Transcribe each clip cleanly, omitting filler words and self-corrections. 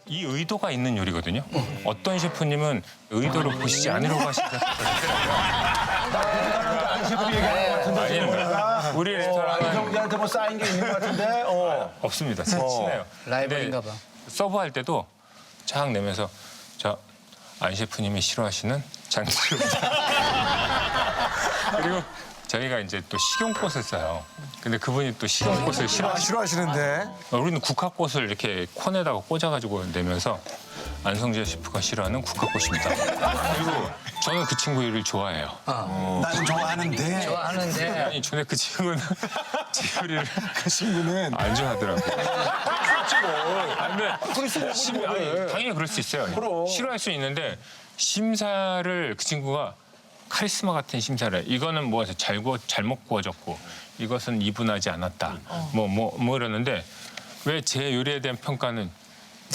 이 의도가 있는 요리거든요. 어떤 셰프님은 의도로 보시지 않으려고 하신다. 아닙니다. 우리 레스토랑은 형제한테 뭐 쌓인 게 있는 것 같은데? 없습니다. 친해요. 라이벌인가 봐. 서브할 때도 쫙 내면서 안 셰프님이 싫어하시는 장치입니다. 그리고 저희가 이제 또 식용꽃을 써요. 근데 그분이 또 식용꽃을 싫어하시는데. 우리는 국화꽃을 이렇게 콘에다가 꽂아가지고 내면서 안성재 셰프가 싫어하는 국화꽃입니다. 그리고 저는 그 친구 일을 좋아해요. 나는 좋아하는데. 좋아하는데. 아니, 근데 그 친구는 제 요리를 그 친구는. 안 좋아하더라고요. 아니, 당연히 그럴 수 있어요. 싫어할 수 있는데 심사를 그 친구가 카리스마 같은 심사를 해요. 이거는 뭐 잘못 구워졌고 이것은 이분하지 않았다. 뭐 이러는데 왜 제 요리에 대한 평가는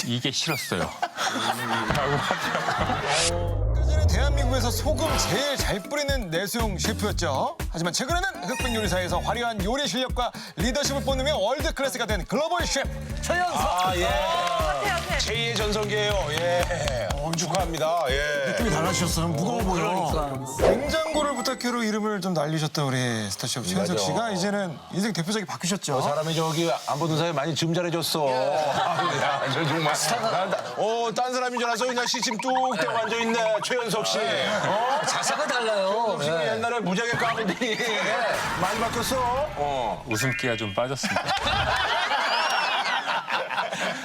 이게 싫었어요. 라고 하더라고요. 예전에 대한민국에서 소금 제일 잘 뿌리는 내수용 셰프였죠. 하지만 최근에는 흑백 요리사에서 화려한 요리 실력과 리더십을 뽐내며 월드 클래스가 된 글로벌 셰프 최연석. 아, 예. 제2의 전성기예요. 예. 축하합니다. 예. 느낌이 달라지셨어요. 무거워 보여. 냉장고를 부탁해로 이름을 좀 날리셨던 우리 스타 셰프 최연석 맞아. 씨가 이제는 인생 대표작이 바뀌셨죠. 사람이 저기 안 보던 사이에 많이 줌잘해졌어. 야, 저 정말. 딴 사람인 줄 알았어. 그냥 시침 뚝 떼고 앉아있네. 최연석 씨. 자세가 달라요. 지금 옛날에 무지하게 까불더니 많이 바뀌었어. 웃음기가 좀 빠졌습니다.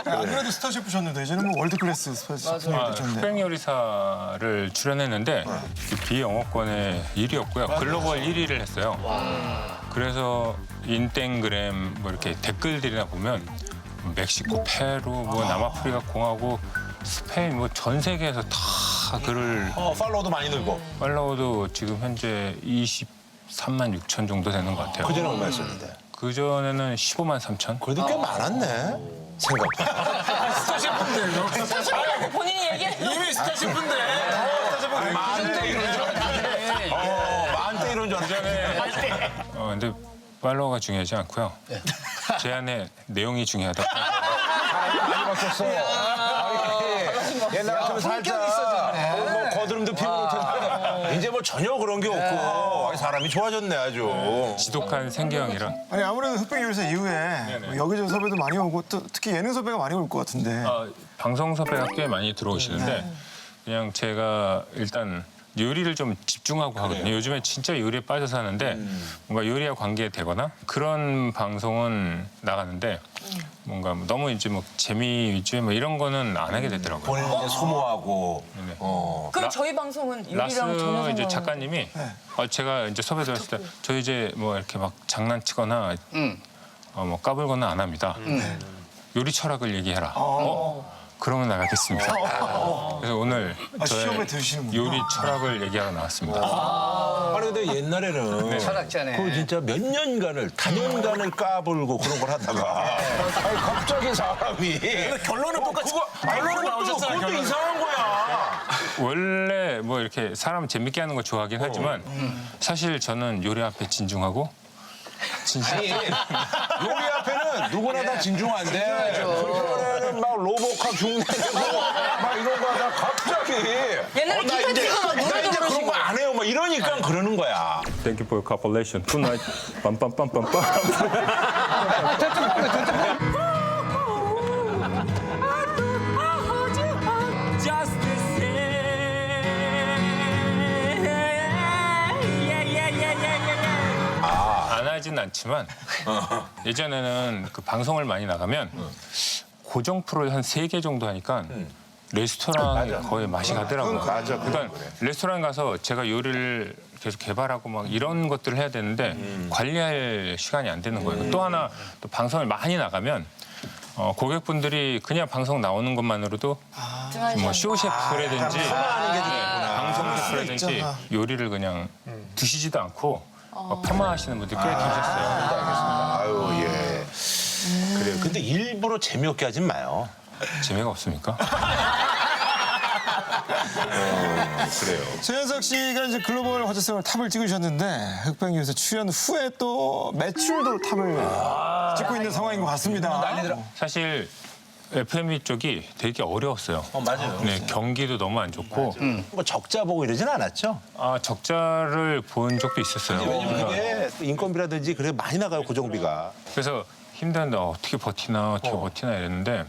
안 그래도 스타 셰프셨는데 이제는 뭐 월드 클래스 스타 셰프 되셨네. 흑백 요리사를 출연했는데 비영어권의 1위였고요. 글로벌 1위를 했어요. 그래서 인땡그램 뭐 이렇게 댓글들이나 보면 멕시코, 페루, 뭐 남아프리카 공화국, 스페인 뭐 전 세계에서 다 글을 팔로워도 많이 늘고. 팔로워도 지금 현재 23만 6천 정도 되는 것 같아요. 그전에 얼마였었는데? 그전에는 15만 3천. 그래도 꽤 많았네. 생각보다. 스타 셰프인데. 본인이 얘기해. 이미 스타 셰프인데. 스타 셰프 만대 이런 줄 알았는데. 만대 이런 줄 알았는데. 근데 팔로워가 중요하지 않고요. 제 안에 내용이 중요하다. 많이 바뀌었어. 옛날 같으면 살짝 뭐 거드름도 피고 그럴 텐데 이제 뭐 전혀 그런 게 없고 사람이 좋아졌네 아주. 지독한 생계형이라. 아니 아무래도 흑백 요리사 이후에 뭐 여기저기 섭외도 많이 오고 또 특히 예능 섭외가 많이 올 것 같은데. 방송 섭외가 꽤 많이 들어오시는데 그냥 제가 일단 요리를 좀 집중하고 하거든요. 요즘에 진짜 요리에 빠져서 하는데 뭔가 요리와 관계되거나 그런 방송은 나가는데 뭔가 너무 이제 뭐 재미 위주의 뭐 이런 거는 안 하게 되더라고요. 본인은 이제 소모하고. 그럼 저희 방송은 라스 유리랑 전혀 이제 상관 작가님이 제가 이제 섭외드렸을 때 저 이제 뭐 이렇게 막 장난치거나 뭐 까불거나 안 합니다. 요리 철학을 얘기해라. 그러면 나가겠습니다. 그래서 오늘 시험에 저의 드시는구나. 요리 철학을 얘기하러 나왔습니다. 아니 근데 옛날에는 철학자네. 그 진짜 몇 년간을 다년간을 까불고 그런 걸 하다가 아니 갑자기 사람이 결론은 똑같이. 결론은 나오셨잖아요. 그것도 이상한 거야. 원래 뭐 이렇게 사람 재밌게 하는 거 좋아하긴 하지만 사실 저는 요리 앞에 진중하고 아니 요리 앞에는 누구나 다 진중한데 그러면은 막 로보캅 흉내내고 막 이런 거 하다 갑자기 옛날에 나 기타 이제 치고 막 노래도 그런 부르시고. 거 안 해요 막 이러니까 그러는 거야. Thank you for your cooperation. Good night. 빰빰빰빰빰. 안 하진 않지만 예전에는 그 방송을 많이 나가면 고정 프로를 한 3개 정도 하니까 레스토랑에 거의 맛이 가더라고요. 그러니까 레스토랑 가서 제가 요리를 계속 개발하고 막 이런 것들을 해야 되는데 관리할 시간이 안 되는 거예요. 또 하나 또 방송을 많이 나가면 고객분들이 그냥 방송 나오는 것만으로도 뭐 쇼셰프라든지 방송 셰프라든지 요리를 그냥 드시지도 않고 폄하하시는 분들 꽤 계셨어요. 아유 예. 그래요. 근데 일부러 재미없게 하진 마요. 재미가 없습니까? 그래요. 최연석 씨가 이제 글로벌 화제성을 탑을 찍으셨는데 흑백 요리사 출연 후에 또 매출도 탑을 찍고 있는 상황인 것 같습니다. 사실 F&B 쪽이 되게 어려웠어요. 맞아요. 네, 경기도 너무 안 좋고 뭐 적자 보고 이러진 않았죠? 적자를 본 적도 있었어요. 왜냐면 그게 인건비라든지 그래 많이 나가요, 고정비가. 그래서 힘든데 어떻게 버티나 이랬는데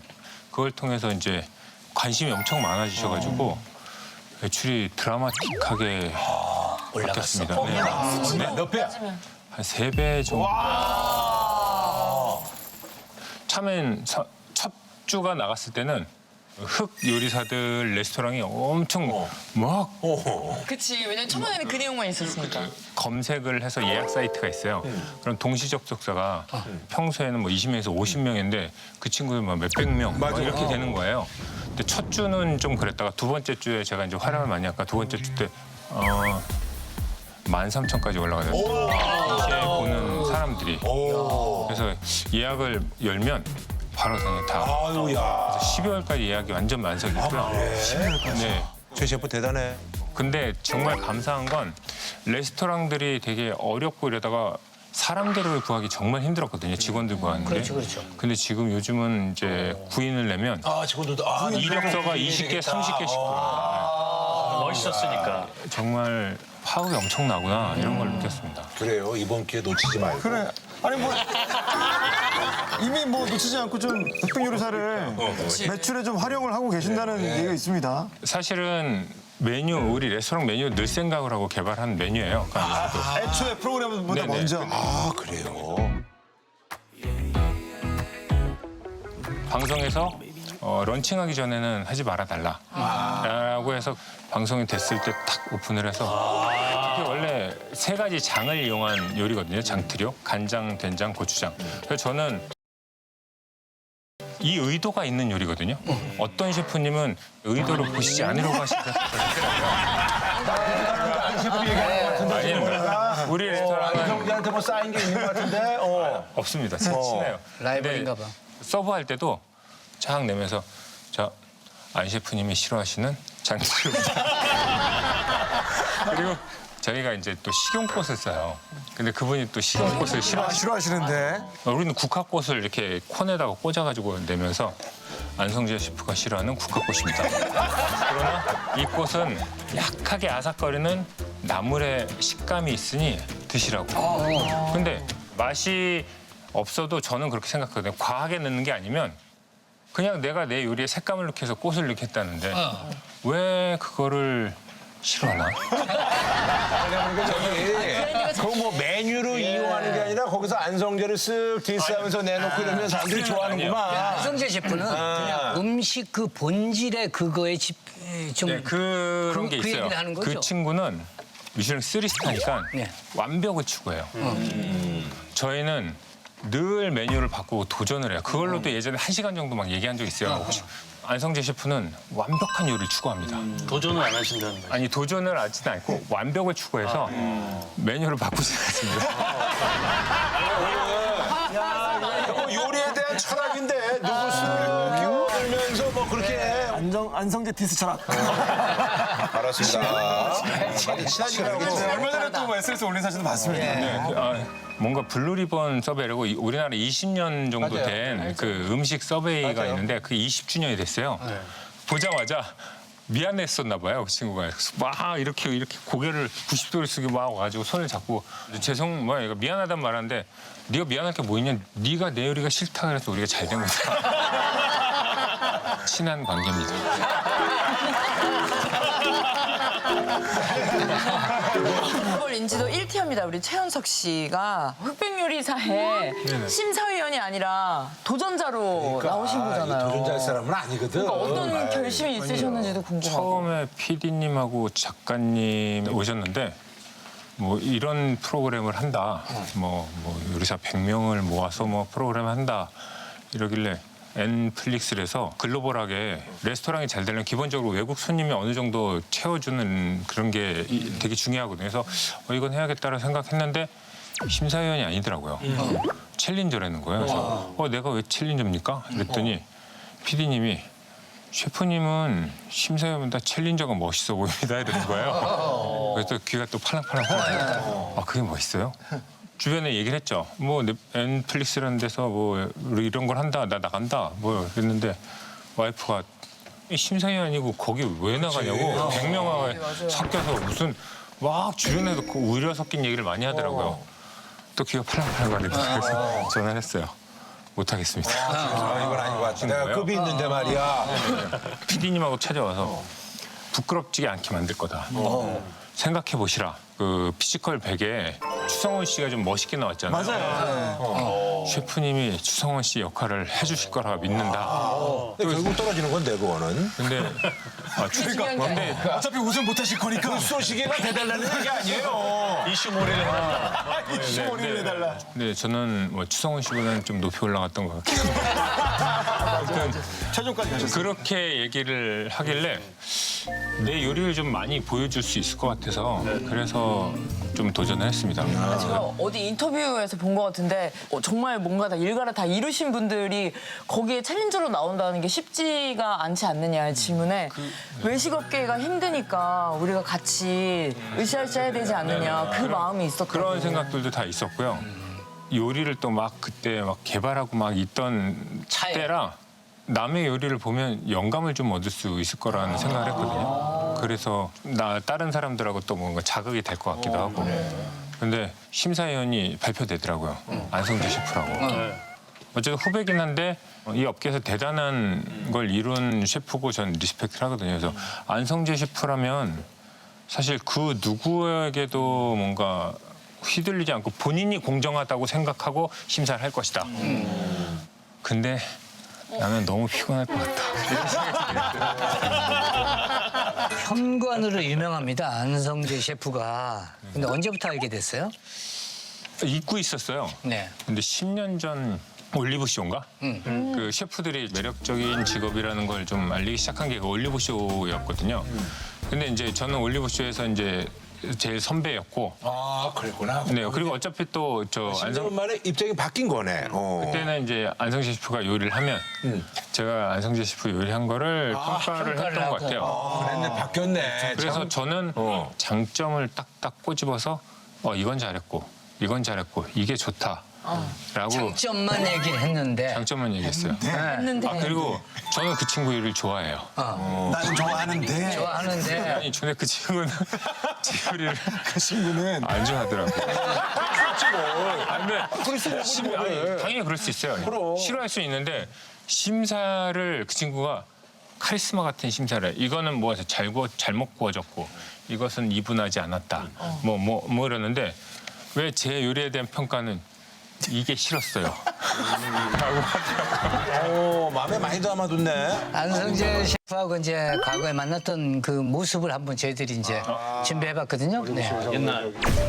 그걸 통해서 이제 관심이 엄청 많아지셔가지고 매출이 드라마틱하게 바뀌었습니다. 네. 몇 배? 한 3배 정도. 처음엔 첫 주가 나갔을 때는 흑 요리사들 레스토랑이 엄청 막 그치. 왜냐면 초반에는 그 내용만 있었으니까. 검색을 해서 예약 사이트가 있어요. 그럼 동시 접속자가 평소에는 뭐 20명에서 50명인데 그 친구들 막 몇백 명 막 이렇게 되는 거예요. 근데 첫 주는 좀 그랬다가 두 번째 주에 제가 이제 활약을 많이 하니까 두 번째 주 때 13,000까지 올라가요. 동시에 보는 사람들이. 그래서 예약을 열면 바로 그냥 다. 아유야. 그래서 12월까지 예약이 완전 만석이고요. 네. 최 셰프 대단해. 근데 정말 감사한 건 레스토랑들이 되게 어렵고 이러다가 사람들을 구하기 정말 힘들었거든요. 직원들 구하는데. 그렇죠. 근데 지금 요즘은 이제 구인을 내면 직원들도 이력서가 20개, 30개씩 멋있었으니까. 정말 파급이 엄청나구나 이런 걸 느꼈습니다. 그래요. 이번 기회 놓치지 말고. 그래. 아니 뭐 이미 뭐 놓치지 않고 좀 흑백 요리사를 매출에 좀 활용을 하고 계신다는 얘기가 있습니다. 사실은 메뉴, 우리 레스토랑 메뉴 늘 생각을 하고 개발한 메뉴예요. 애초에 프로그램보다 네네. 먼저. 아, 그래요. 방송에서 런칭하기 전에는 하지 말아달라 라고 해서 방송이 됐을 때 탁 오픈을 해서 이게 원래 3가지 장을 이용한 요리거든요. 장트료, 간장, 된장, 고추장. 그래서 저는 이 의도가 있는 요리거든요. 어떤 셰프님은 의도를 보시지 않으려고 하시더라고요. 아닙니다. 우리 레스토랑은 형제한테 뭐 쌓인 게 있는 것 같은데. 없습니다. 친해요. 라이벌인가 봐. 근데 서브할 때도 쫙 내면서 안 셰프님이 싫어하시는 장트료입니다. 그리고 저희가 이제 또 식용꽃을 써요. 근데 그분이 또 식용꽃을 싫어하시는데. 우리는 국화꽃을 이렇게 콘에다가 꽂아가지고 내면서 안성재 셰프가 싫어하는 국화꽃입니다. 그러나 이 꽃은 약하게 아삭거리는 나물의 식감이 있으니 드시라고. 근데 맛이 없어도 저는 그렇게 생각하거든요. 과하게 넣는 게 아니면 그냥 내가 내 요리에 색감을 넣기 위해서 꽃을 넣겠다는데 왜 그거를 싫어하나? 그거 뭐 메뉴로 이용하는 게 아니라 거기서 안성재를 쓱 디스하면서 내놓고 이러면 사람들이 좋아하는구만. 안성재 셰프는 그냥 음식 그 본질의 그거에 좀 네, 그런 게 그 있어요. 얘기를 하는 거죠? 그 친구는 미슐랭 3스타니까 네. 완벽을 추구해요. 저희는 늘 메뉴를 바꾸고 도전을 해요. 그걸로도 예전에 1시간 정도 막 얘기한 적 있어요. 안성재 셰프는 완벽한 요리를 추구합니다. 도전은 안 하신다는 거예요. 아니 도전을 하지는 않고 완벽을 추구해서 메뉴를 바꾸지 않습니다. 요리에 대한 철학인데 누구 쓱 끼워들면서 뭐 그렇게 해. 안성재 디스 철학. 알았습니다. 친하지가 얼마 전에 또 SNS 올린 사진도 봤습니다. 뭔가 블루리본 서베이라고 우리나라 20년 정도 맞아요. 된 그 음식 서베이가 맞아요. 있는데 그게 20주년이 됐어요. 보자마자 미안했었나 봐요, 그 친구가. 그래서 막 이렇게 고개를 90도를 쓰고 막 와가지고 손을 잡고 이거 미안하단 말하는데 네가 미안할 게 뭐 있냐? 네가 내 요리가 싫다 그래서 우리가 잘 된 거다. 친한 관계입니다. 글로벌 인지도 1티어입니다. 우리 최현석 씨가 흑백 요리사의 심사위원이 아니라 도전자로 나오신 거잖아요. 도전자일 사람은 아니거든. 그러니까 어떤 결심이 있으셨는지도 궁금하고. 처음에 PD님하고 작가님 오셨는데 뭐 이런 프로그램을 한다. 뭐 요리사 100명을 모아서 뭐 프로그램 한다. 이러길래 넷플릭스에서 글로벌하게 레스토랑이 잘 되려면 기본적으로 외국 손님이 어느 정도 채워주는 그런 게 되게 중요하거든요. 그래서 이건 해야겠다고 생각했는데 심사위원이 아니더라고요. 챌린저라는 거예요. 그래서 내가 왜 챌린저입니까? 그랬더니 PD님이 셰프님은 심사위원보다 챌린저가 멋있어 보입니다. 이러는 거예요. 그래서 귀가 또 팔랑팔랑. 그게 멋있어요? 주변에 얘기를 했죠. 뭐 넷플릭스라는 데서 뭐 이런 걸 한다, 나 나간다, 뭐 그랬는데 와이프가 심사위원이고 거기 왜 나가냐고 100명하고 섞여서 무슨 막 주변에서 그 우려 섞인 얘기를 많이 하더라고요. 또 귀가 팔랑팔랑거리더라고요. 그래서 전화를 했어요. 못하겠습니다. 이건 아닌 것 같아. 내가 급이 있는데 말이야. PD님하고 찾아와서 부끄럽지게 않게 만들 거다. 생각해 보시라. 그 피지컬 100에 추성원 씨가 좀 멋있게 나왔잖아요. 맞아요. 셰프님이 추성원 씨 역할을 해주실 거라 믿는다. 근데 결국 떨어지는 건데 그거는. 근데 근데 어차피 우승 못하실 거니까. 소시계가 대달라는 얘기 아니에요. 이슈몰이를 해달라. 근데 저는 뭐 추성원 씨보다는 좀 높이 올라갔던 것 같아요. 최종까지 가셨어요. 그렇게 얘기를 하길래 내 요리를 좀 많이 보여줄 수 있을 것 같아서 그래서 좀 도전을 했습니다. 제가 어디 인터뷰에서 본 것 같은데 정말 뭔가 다 일가를 다 이루신 분들이 거기에 챌린저로 나온다는 게 쉽지가 않지 않느냐 질문에 외식업계가 힘드니까 우리가 같이 으쌰으쌰 해야 되지 않느냐 그 마음이 있었거든요. 그런 생각들도 다 있었고요. 요리를 또 막 그때 막 개발하고 막 있던 때라 남의 요리를 보면 영감을 좀 얻을 수 있을 거라는 생각을 했거든요. 그래서 다른 사람들하고 또 뭔가 자극이 될 것 같기도 하고. 근데 심사위원이 발표되더라고요. 안성재 셰프라고. 어쨌든 후배긴 한데 이 업계에서 대단한 걸 이룬 셰프고 전 리스펙트를 하거든요. 그래서 안성재 셰프라면 사실 그 누구에게도 뭔가 휘둘리지 않고 본인이 공정하다고 생각하고 심사를 할 것이다. 근데 나는 너무 피곤할 것 같다. 현관으로 유명합니다. 안성재 셰프가. 근데 언제부터 알게 됐어요? 잊고 있었어요. 네. 근데 10년 전 올리브쇼인가? 그 셰프들이 매력적인 직업이라는 걸 좀 알리기 시작한 게 그 올리브쇼였거든요. 근데 이제 저는 올리브쇼에서 이제 제일 선배였고. 아 그랬구나. 네, 그리고 어차피 또 저 10년 만에 입장이 바뀐 거네. 그때는 이제 안성재 셰프가 요리를 하면 제가 안성재 셰프 요리한 거를 평가를 했던 것 같아요. 그랬네 바뀌었네. 그래서 저는 장점을 딱딱 꼬집어서 이건 잘했고 이건 잘했고 이게 좋다. 라고 장점만 얘기를 했는데. 장점만 얘기했어요. 했는데 그리고 저는 그 친구 요리를 좋아해요. 나는 좋아하는데. 좋아하는데. 아니 근데 그 친구는 제 요리를 그 친구는 안 좋아하더라고요. 아니, 당연히 그럴 수 있어요. 싫어할 수 있는데 심사를 그 친구가 카리스마 같은 심사를 이거는 뭐 잘못 구워졌고 이것은 이분하지 않았다. 뭐 이러는데 왜 제 요리에 대한 평가는 이게 싫었어요. 라고 하더라고요. 마음에 많이 담아뒀네. 안성재 셰프하고 이제 과거에 만났던 그 모습을 한번 저희들이 이제 준비해봤거든요. 네.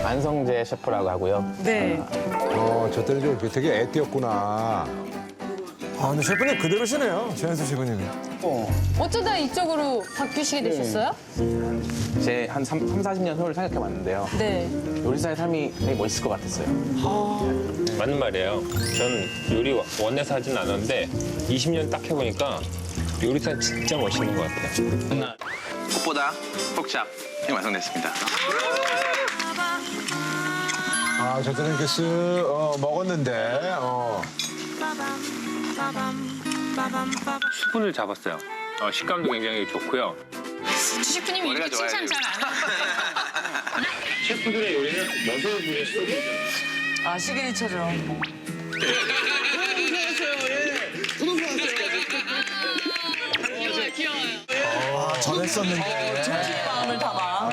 안성재 셰프라고 하고요. 네. 저 때는 좀 되게 애띠였구나. 근데 셰프님 그대로시네요. 최현수 셰프님이. 어쩌다 이쪽으로 바뀌시게 되셨어요? 제 한 40년 후를 생각해봤는데요. 네. 요리사의 삶이 되게 멋있을 것 같았어요. 맞는 말이에요. 전 요리 원해서 하진 않았는데 20년 딱 해보니까 요리사 진짜 멋있는 것 같아요. 꽃보다 폭잡 완성됐습니다. 저 때는 이렇게 쓱 먹었는데. 수분을 잡았어요. 식감도 굉장히 좋고요. 주셰프님이 이렇게 칭찬 잘 안 해요. 셰프들의 요리는 여섯 분의 소리. 시그니처죠. 전했었는데. 정신의 마음을 담아.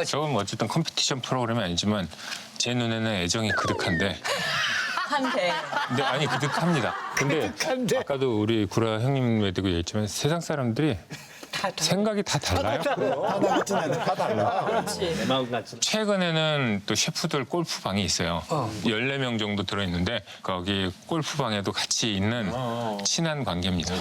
저건 뭐 어쨌든 컴피티션 프로그램이 아니지만 제 눈에는 애정이 그득한데. 한데. 근데 아니 그득합니다. 근데 아까도 우리 구라 형님 외대고 얘기했지만 세상 사람들이 생각이 다 달라요. 다 달라. 최근에는 또 셰프들 골프방이 있어요. 14명 정도 들어있는데 거기 골프방에도 같이 있는 친한 관계입니다.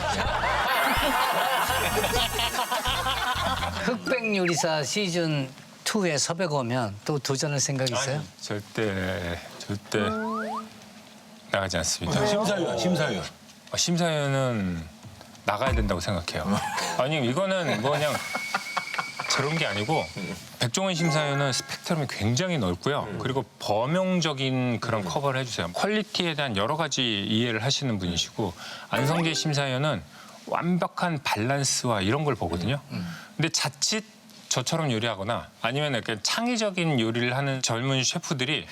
흑백 요리사 시즌 2에 섭외가 오면 또 도전할 생각 있어요? 절대 나가지 않습니다. 심사위원. 심사위원은 나가야 된다고 생각해요. 아니 이거는 뭐 그냥 그런 게 아니고 백종원 심사위원은 스펙트럼이 굉장히 넓고요. 그리고 범용적인 그런 커버를 해주세요. 퀄리티에 대한 여러 가지 이해를 하시는 분이시고 안성재 심사위원은 완벽한 밸런스와 이런 걸 보거든요. 근데 자칫 저처럼 요리하거나 아니면 이렇게 창의적인 요리를 하는 젊은 셰프들이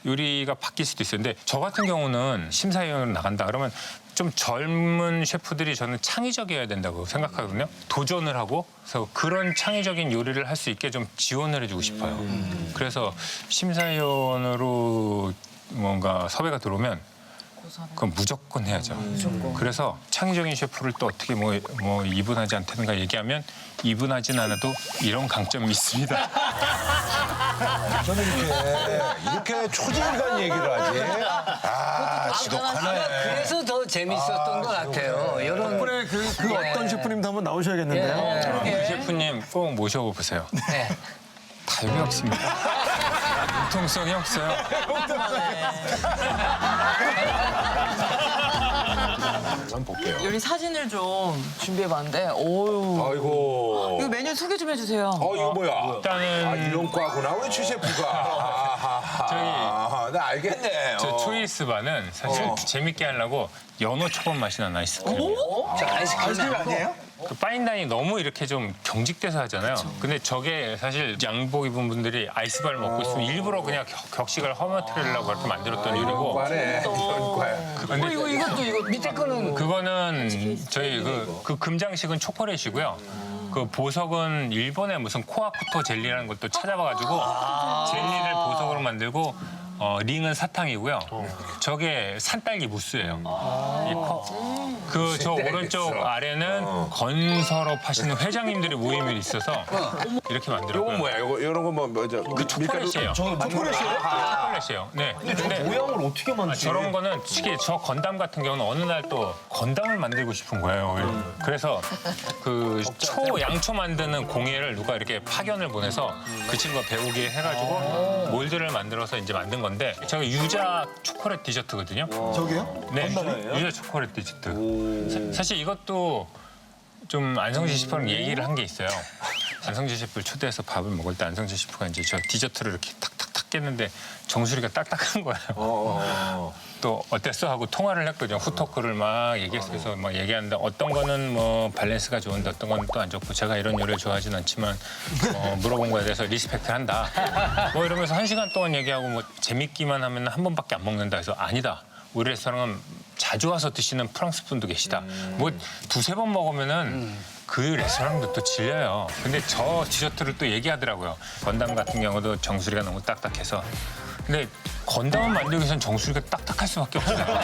요리가 바뀔 수도 있어요. 근데 저 같은 경우는 심사위원으로 나간다 그러면 좀 젊은 셰프들이 저는 창의적이어야 된다고 생각하거든요. 도전을 하고 그래서 그런 창의적인 요리를 할 수 있게 좀 지원을 해주고 싶어요. 그래서 심사위원으로 뭔가 섭외가 들어오면 그건 무조건 해야죠. 그래서 창의적인 셰프를 또 어떻게 뭐 이분하지 않다든가 얘기하면 이분하진 않아도 이런 강점이 있습니다. 저는 이렇게 초지일간 얘기를 하지. 아, 지독하네. 그래서 더 재밌었던 것 같아요. 이런 덕분에 그 어떤 셰프님도 한번 나오셔야겠는데요. 그 셰프님 꼭 모셔보세요. 네. 다육이 없습니다. 융통성이 없어요. 한번 볼게요. 요리 사진을 좀 준비해봤는데, 오유. 아이고. 이거 메뉴 소개 좀 해주세요. 이거 뭐야? 일단은 아, 이런 과구나, 우리 최 셰프가. 저기 나 알겠네. 저 초이스바는 사실 재밌게 하려고 연어 초밥 맛이 나는 아이스크림. 아이스크림 아니에요? 그 파인다이닝 너무 이렇게 좀 경직돼서 하잖아요. 근데 저게 사실 양복 입은 분들이 아이스바를 먹고 있으면 일부러 그냥 격식을 허물뜨리려고 그렇게 만들었던 요리고. 과네. 이런 과야. 근데 이거 밑에 거는 그거는 저희 그 금장식은 초콜릿이고요. 그 보석은 일본의 무슨 코아쿠토 젤리라는 걸 또 찾아봐가지고 젤리를 보석으로 만들고 링은 사탕이고요. 저게 산딸기 무스예요. 그 저 오른쪽 아래는 건설업 하시는 회장님들이 모임이 있어서 이렇게 만들었고요. 이건 뭐야? 이런 거 뭐죠? 그 초콜릿이에요. 초콜릿이에요? 네. 근데 모양을 어떻게 만드지? 저런 거는 특히 저 건담 같은 경우는 어느 날 또 건담을 만들고 싶은 거예요. 그래서 그 양초 만드는 공예를 누가 이렇게 파견을 보내서 그 친구가 배우게 해가지고 몰드를 만들어서 이제 만든 건데 저게 유자 초콜릿 디저트거든요. 저기요? 네, 유자 초콜릿 디저트. 사실 이것도 좀 안성재 셰프랑 얘기를 한 게 있어요. 안성재 셰프를 초대해서 밥을 먹을 때 안성재 셰프가 이제 저 디저트를 이렇게 탁탁탁 깼는데 정수리가 딱딱한 거예요. 또 어땠어 하고 통화를 했거든요. 후토크를 막 얘기해서 막 얘기하는데 어떤 거는 뭐 밸런스가 좋은데 어떤 건 또 안 좋고 제가 이런 요리를 좋아하진 않지만 물어본 거에 대해서 리스펙트 한다. 뭐 이러면서 1시간 동안 얘기하고 뭐 재밌기만 하면 한 번밖에 안 먹는다 해서 아니다. 우리 레스토랑은 자주 와서 드시는 프랑스 분도 계시다. 뭐 두세 번 먹으면은 그 레스토랑도 또 질려요. 근데 저 디저트를 또 얘기하더라고요. 건담 같은 경우도 정수리가 너무 딱딱해서. 근데 건담을 만들기 위해서는 정수리가 딱딱할 수밖에 없어요.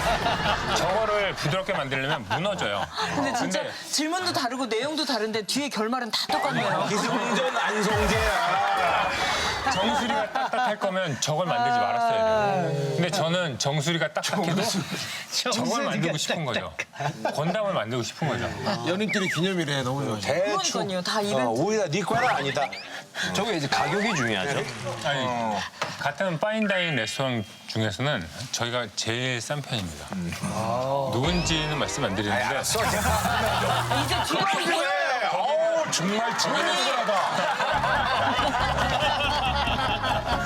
저거를 부드럽게 만들려면 무너져요. 근데 진짜 질문도 다르고 내용도 다른데 뒤에 결말은 다 똑같네요. 기승전 안성재야. 정수리가 딱딱할 거면 저걸 만들지 말았어야 돼요. 근데 저는 정수리가 딱딱해도 저걸 만들고 싶은 거죠. 건담을 만들고 싶은 거죠. 연인끼리 기념일에 너무 좋아하죠. 그러니까요. 다 이벤트. 오히려 네 과는 아니다. 저게 이제 가격이 중요하죠. 아니, 같은 파인다이닝 레스토랑 중에서는 저희가 제일 싼 편입니다. 누군지는 말씀 안 드리는데 이제 뒤에 정말 재밌더라다.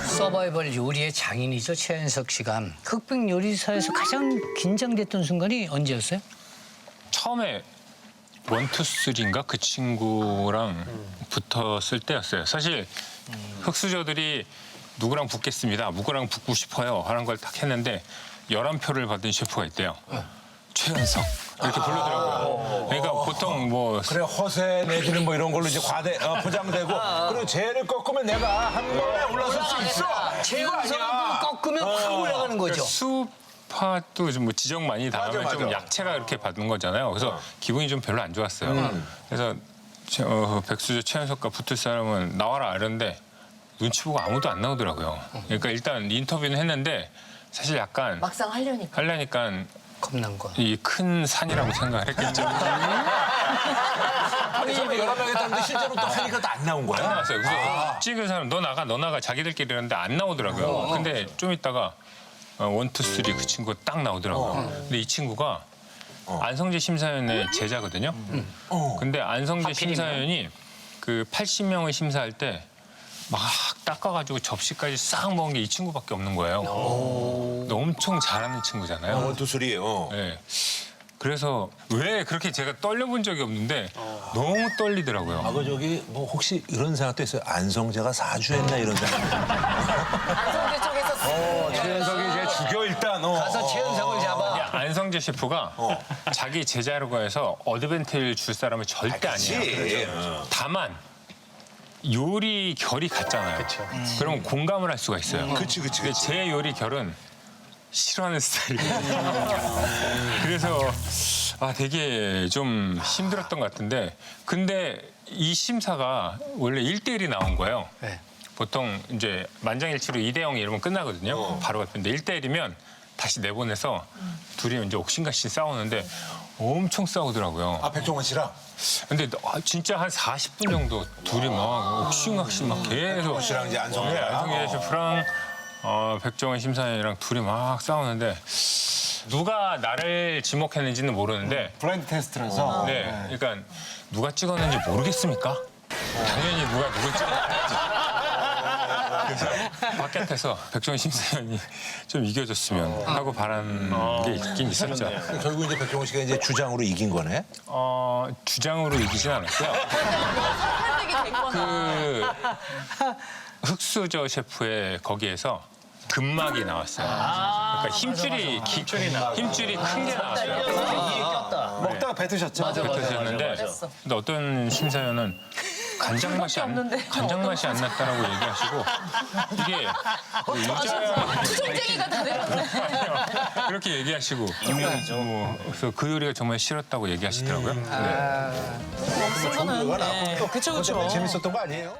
서바이벌 요리의 장인이죠. 최현석 씨가. 흑백 요리사에서 가장 긴장됐던 순간이 언제였어요? 처음에 1, 2, 3인가 그 친구랑 붙었을 때였어요. 사실 흑수저들이 누구랑 붙겠습니다. 누구랑 붙고 싶어요. 하는 걸 딱 했는데 11표를 받은 셰프가 있대요. 최현석 이렇게 부르더라고요. 그러니까 보통 뭐 그래 허세 내지는 뭐 이런 걸로 이제 포장되고 그리고 쟤를 꺾으면 내가 한 번에 올라설 수 있어. 최현석을 꺾으면 확 올라가는 거죠. 수파도 좀 뭐 지적 많이 당하면 맞아. 좀 약체가 그렇게 받는 거잖아요. 그래서 기분이 좀 별로 안 좋았어요. 그래서 백수저 최현석과 붙을 사람은 나와라 이랬는데 눈치 보고 아무도 안 나오더라고요. 그러니까 일단 인터뷰는 했는데 사실 약간 막상 하려니까. 겁난 거. 이 큰 산이라고 생각을 했겠죠. 아니 처음에 11명 했다는데 실제로 또 하니까 또 안 나온 안 거야? 나왔어요. 그래서 찍은 사람 너 나가 자기들끼리 이러는데 안 나오더라고요. 근데 좀 있다가 1, 2, 3 그 친구가 딱 나오더라고요. 근데 이 친구가 안성재 심사위원의 제자거든요. 근데 안성재 심사위원이 그 80명을 심사할 때 막 닦아가지고 접시까지 싹 먹은 게 이 친구밖에 없는 거예요. 근데 엄청 잘하는 친구잖아요. 원투쓰리. 네. 그래서 왜 그렇게 제가 떨려본 적이 없는데 너무 떨리더라고요. 그 저기 뭐 혹시 이런 생각도 있어요? 안성재가 사주했나 이런 생각. 안성재 쪽에서 최현석이 이제 죽여 일단. 가서 최현석을 잡아. 안성재 셰프가 자기 제자라고 해서 어드밴티지를 줄 사람은 절대 아니에요. 다만 요리 결이 같잖아요. 그럼 공감을 할 수가 있어요. 그치. 근데 제 요리 결은 싫어하는 스타일이에요. 그래서 되게 좀 힘들었던 것 같은데 근데 이 심사가 원래 1대1이 나온 거예요. 보통 이제 만장일치로 2대0 이러면 끝나거든요. 바로 발표인데 1대1이면 다시 내보내서 둘이 이제 옥신각신 싸우는데 엄청 싸우더라고요. 백종원 씨랑? 근데 진짜 한 40분 정도 둘이 막 옥신각신 막 계속 씨랑 이제 안성재. 안성재 셰프랑 백종원 심사위원이랑 둘이 막 싸우는데 누가 나를 지목했는지는 모르는데 블라인드 테스트라서. 네, 그러니까 누가 찍었는지 모르겠습니까? 당연히 누가 누굴 찍었는지. 그래서 바깥에서 백종원 심사위원이 좀 이겨줬으면 하고 바란 게 있긴 있었죠. 결국 이제 백종원 씨가 이제 주장으로 이긴 거네? 주장으로 이기진 않았고요. 설득이 됐거나. 그 흑수저 셰프의 거기에서 근막이 나왔어요. 그러니까 힘줄이 큰 게 나왔어요. 먹다가 뱉으셨죠? 뱉으셨는데 근데 어떤 심사위원은 간장 맛이 안 났다라고 얘기하시고 이게 유자야 투정쟁이가 다 되었네. 그렇게 얘기하시고 그래서 그 요리가 정말 싫었다고 얘기하시더라고요. 네. 먹는 거는. 그쵸. 재밌었던 거 아니에요?